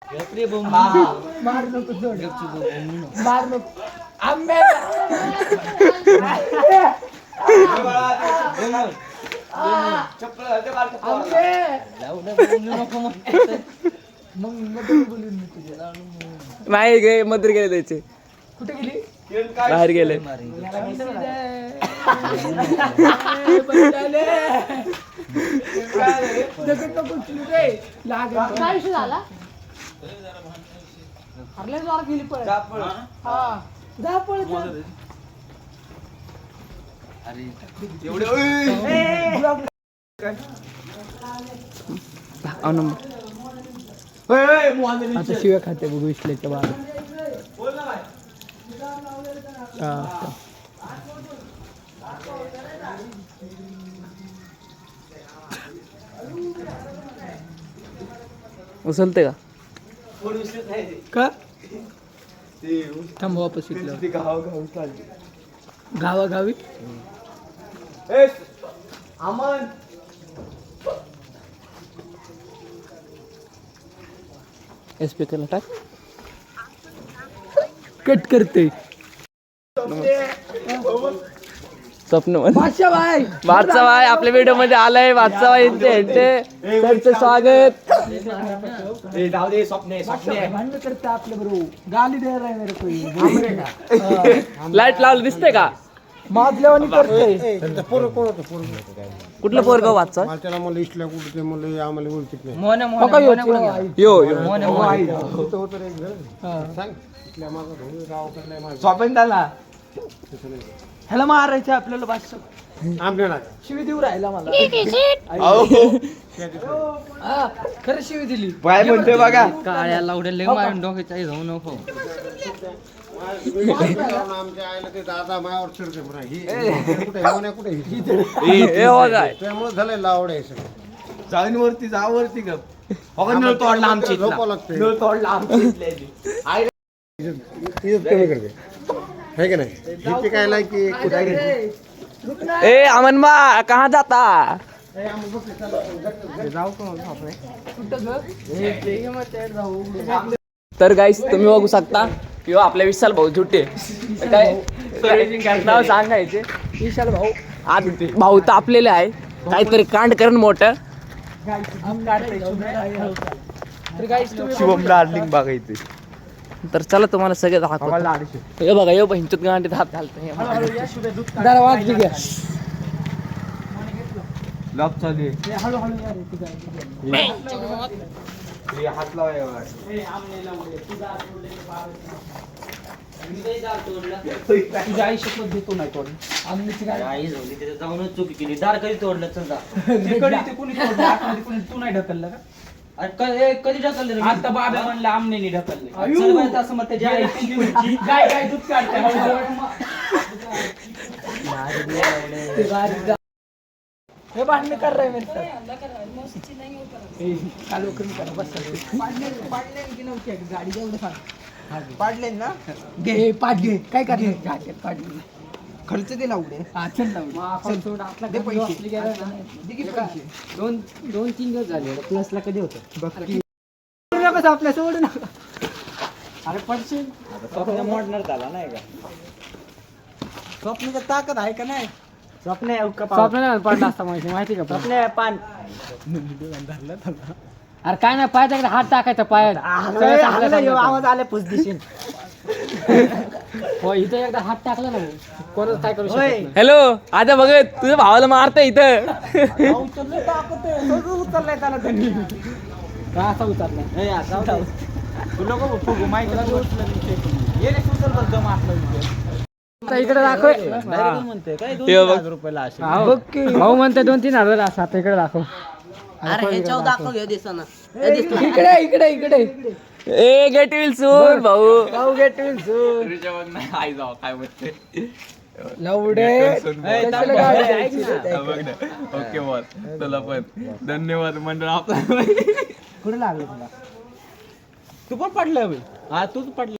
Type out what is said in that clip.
मार नको सोड. मार नको आंबे नाही गे मदर गेले त्याचे. कुठे गेली? बाहेर गेले. काय इशू झाला? हरले जोरात गेली पळ. हा जा पळ. आता शिव्या खाते बघू विसल्याच्या बाहेर. उचलते का? का थांब वापस गावागावी स्पीकरला टाक. कट करते. स्वप्न बादशाह भाई बादशाह भाई आपल्या व्हिडिओ मध्ये आलाय. बादशाह भाई त्यांचे स्वागत. भांडण करते आपल्या बरोबर. गाली द्यायला आहे मेरे कोई. लाईट लावलं दिसतंय का? माजल्यावानी करते. कुठलं पोरगाव वाचचा? यो यो ह्याला मारायचं आपल्याला. बादशाह शिवी देऊ राहिला मला. खरं शिवी दिली. काय म्हणतोय बघा. काळ्या लावड्या लय मारून डोक्याच्या जाऊ नको. त्यामुळे झालंय लावडे जाऊन वरती जा वरती गप. नळ तोडला आमची नळ तोडला आमची. कमी करते है का नाही. हिची काय लायकी ए अमन बा कहाँ जाता? तर गाईस तुम्ही बघू शकता किंवा आपल्या विशाल भाऊ झुटे काय नाव सांगायचे. विशाल भाऊ आज भाऊ तापलेले आहे. काहीतरी कांड करण मोठं. शिवम डार्लिंग बघायचे. तर चला तुम्हाला सगळे दाखव. हे बघा यो बहिणचोत गांडीत हात घालतोय. दरवाज घ्या. लॉक चालू हळूहळू हात लावाय. तुझ्या आई शपथ देतो नाही तोड. आमची काय आई झाली तिथे जाऊनच चुकी केली. दार कधी तोडलं चल ते कोणी तोडलं? आतमध्ये कोणी तू नाही ढकललं का? कधी ढकललं रे? आता बाबा म्हणलं आमनेनी ढकलले. चल बाई, असं मग त्याची आई पिली होती. गाय गाय दूध काढते. हे भांडण कर रहे मेरे साथ. कालो कमी करा बस. पाडले की नव्हते गाडी जेवढं सांग. पाडले ना घे पाड घे. काय करणार घाट पाडले. खर्च दिला उडे. हा चल ना. दे पैसे. दोन तीन दिवस झाले. प्लसला कधी होतं कसं आपल्या सोड नका. अरे पडशील. स्वप्न मोडणार झाला नाही का? स्वप्नाची ताकद आहे का नाही? स्वप्न स्वप्नाला पडला असता माहिती का? स्वप्न पान अरे काय नाही पायाचा हात टाकायचा पायात. आवाज आले पुसदिशील. हो इथं एकदा हात टाकला ना कोणच काय करू शकत नाही. हॅलो आता बघ तुझ्या भावाला मारतंय इथं. उचललंय त्याला त्यांनी. का असा उचलला? इकडे दाखव. भाऊ म्हणते 2-3 असं. आता इकडे दाखव. इकडे इकडे इकडे. ए गेट विल सून भाऊ. भाऊ गेट विल सून. आई जाऊ काय म्हणते. लवडे ओके बॉस तुला पण धन्यवाद मंडळ आपला. कुठे लागलं तुला? तू पण पडलं. हा तूच पडलं.